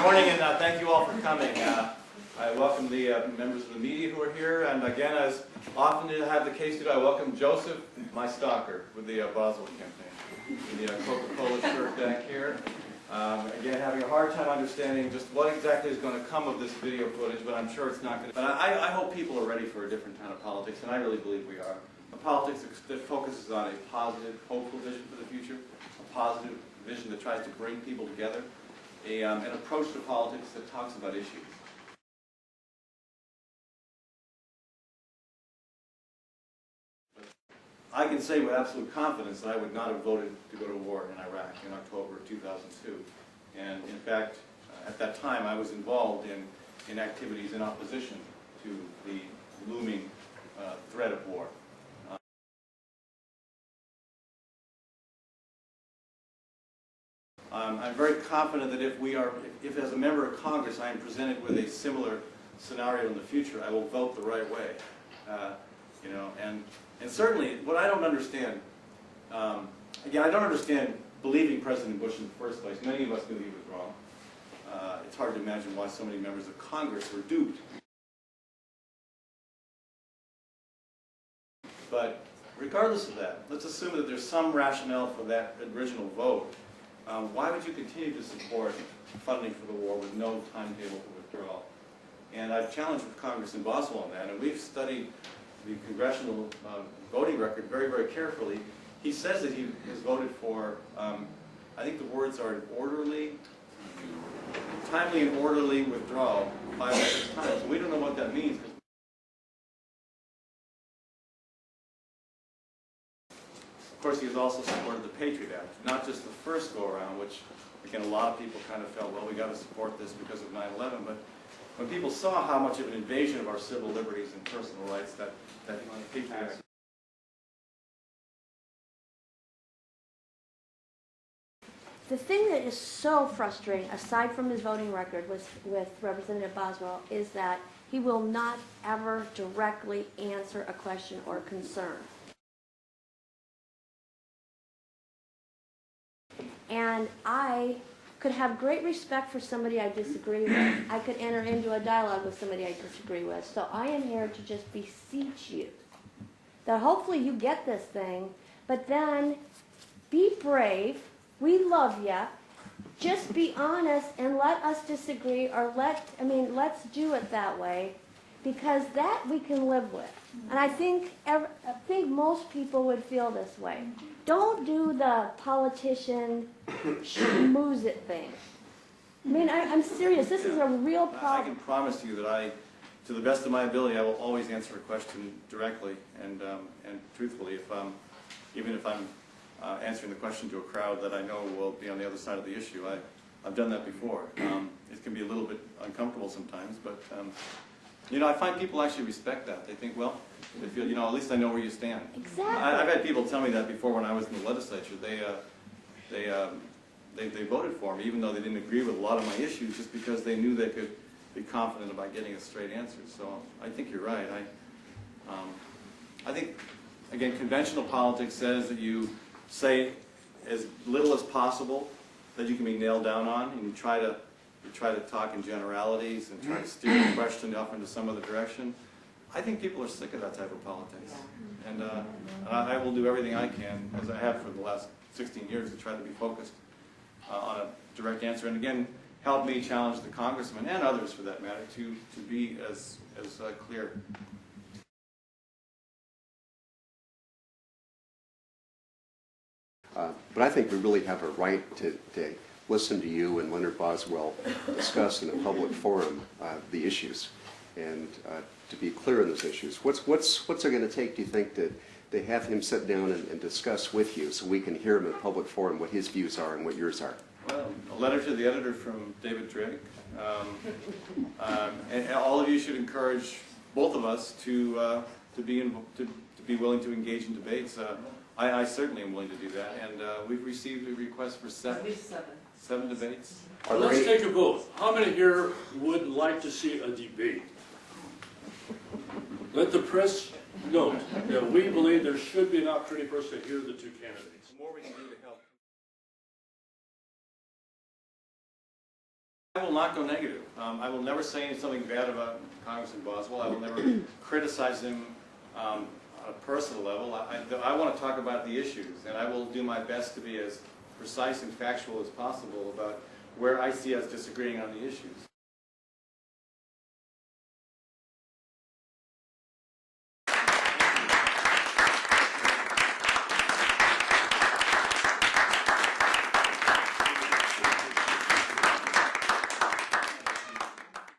morning, and thank you all for coming. I welcome the members of the media who are here, and again, as often to have the case today, I welcome Joseph, my stalker, with the Boswell campaign, in the Coca-Cola shirt back here. Again, having a hard time understanding just what exactly is going to come of this video footage, but I'm sure it's not going to. But I hope people are ready for a different kind of politics, and I really believe we are. A politics that focuses on a positive, hopeful vision for the future, a positive vision that tries to bring people together, an approach to politics that talks about issues. I can say with absolute confidence that I would not have voted to go to war in Iraq in October of 2002. And in fact, at that time, I was involved in activities in opposition to the looming threat of war. I'm very confident that if as a member of Congress I am presented with a similar scenario in the future, I will vote the right way. And certainly, what I don't understand, again, I don't understand believing President Bush in the first place. Many of us knew he was wrong. It's hard to imagine why so many members of Congress were duped. But regardless of that, let's assume that there's some rationale for that original vote. Why would you continue to support funding for the war with no timetable for withdrawal? And I've challenged with Congressman Boswell on that, and we've studied the congressional voting record very, very carefully. He says that he has voted for, I think the words are timely and orderly withdrawal 5 or 6 times. We don't know what that means. Of course, he has also supported the Patriot Act, not just the first go-around, which, again, a lot of people kind of felt, well, we got to support this because of 9/11, but when people saw how much of an invasion of our civil liberties and personal rights that Patriot Act. The thing that is so frustrating, aside from his voting record with Representative Boswell, is that he will not ever directly answer a question or concern. And I could have great respect for somebody I disagree with. I could enter into a dialogue with somebody I disagree with. So I am here to just beseech you that hopefully you get this thing, but then be brave. We love you. Just be honest and let us disagree, or let's do it that way, because that we can live with. And I think most people would feel this way. Don't do the politician schmooze it thing. I mean, I'm serious. This is a real problem. I can promise you that to the best of my ability, I will always answer a question directly and truthfully. Even if I'm answering the question to a crowd that I know will be on the other side of the issue, I've done that before. It can be a little bit uncomfortable sometimes, but I find people actually respect that. They think, well, they feel, at least I know where you stand. Exactly. I've had people tell me that before when I was in the legislature. They voted for me, even though they didn't agree with a lot of my issues, just because they knew they could be confident about getting a straight answer. So I think you're right. I think, again, conventional politics says that you say as little as possible that you can be nailed down on, and you try to talk in generalities and try to steer the question off into some other direction. I think people are sick of that type of politics. And I will do everything I can, as I have for the last 16 years, to try to be focused on a direct answer. And again, help me challenge the congressman, and others for that matter, to be as clear. But I think we really have a right to listen to you and Leonard Boswell discuss in a public forum the issues, and to be clear on those issues. What's it going to take, do you think, that they have him sit down and discuss with you, so we can hear him in a public forum what his views are and what yours are? Well, a letter to the editor from David Drake. And all of you should encourage both of us to be willing to engage in debates. I certainly am willing to do that, and we've received a request for seven debates. Let's take a vote. How many here would like to see a debate? Let the press note that we believe there should be an opportunity for us to hear the two candidates. The more we can do to help I will not go negative. I will never say something bad about Congressman Boswell. I will never criticize him on a personal level. I want to talk about the issues, and I will do my best to be as precise and factual as possible about where I see us disagreeing on the issues.